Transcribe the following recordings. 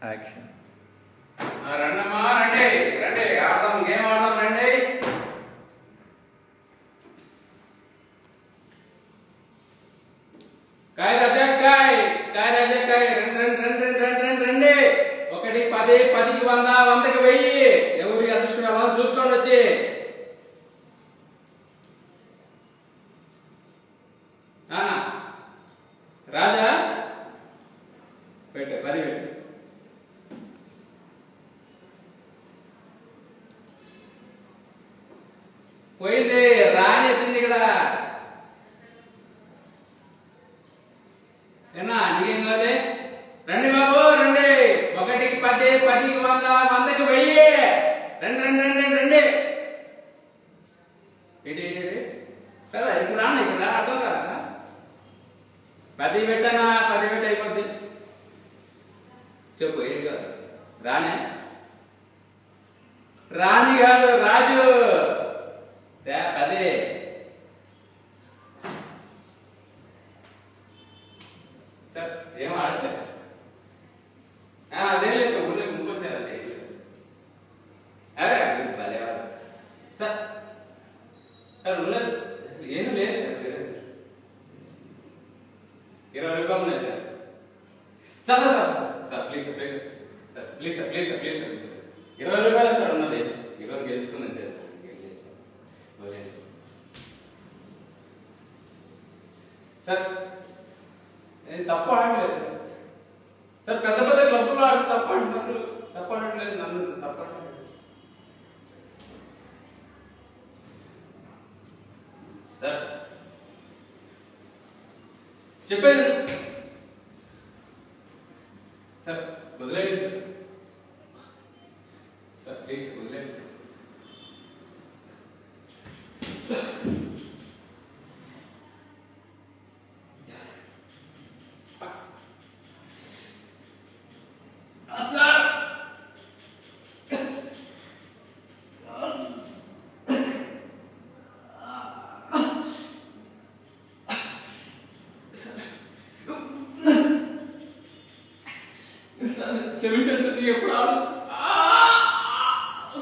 Action. రండమ్మా రండి రండి ఆడదాం గేమ్ ఆడదాం రండి. కాయ్ రాజా కాయ్ కాయ్ రాజా కాయ్ రండి రండి రండి రండి రండి రండి రండి. 1 10 10కి 100 100కి 1000. ఎవరి అదృష్టం ఎలా చూసుకోండి వచ్చి. రాజా పెట్టు 10 పెట్టు. పోయింది రాణి వచ్చింది ఇక్కడ. ఏనా నీకేం కావాలి? రండి బాబు రండి. 1కి 10 10కి 100 100కి 1000. రండి రండి రండి రండి. ఏంటి ఏంటి కదా ఇక్కడ రాను ఇక్కడ అర్థం కదా. 10 పెట్టనా 10 పెట్టి అయిపోద్ది. చెప్పు ఏంటి కాదు? రానే రాణి కాదు రాజు. 10 సార్ ఏం ఆడట్లేదు సార్. అదేం లేదు సార్ ఊళ్ళో ముంకొచ్చారంటే అదే భలేవారు సార్. సార్ ఉన్నది ఏమీ లేదు సార్. వేరే సార్ 20 రూపాయలు ఉన్నాయి sir. Sir sir sir please sir please sir please sir please sir please sir please sir 20 రూపాయలు సార్ ఉన్నది. ఈరోజు గెలుచుకున్నది సార్. నేను తప్పు ఆడట్లేదు సార్. సార్ పెద్ద పెద్ద క్లబ్లు ఆడితే తప్పు అంటున్నారు. తప్పు ఆడట్లేదు నన్ను తప్పు ఆడట్లేదు సార్. చెప్పేది సార్ వదిలేయండి సార్. సార్ ప్లీజ్ వదిలేయండి. క్షమించండి సార్. నేను ఎప్పుడు ఆడదు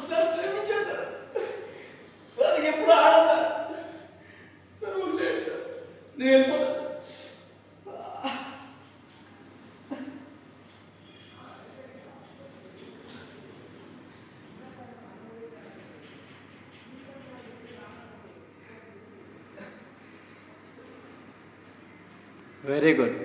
సార్. క్షమించండి సార్. సార్ ఎప్పుడు ఆడదు సార్. వదిలేండి సార్. నేను వెళ్ళిపోతా సార్. Very good.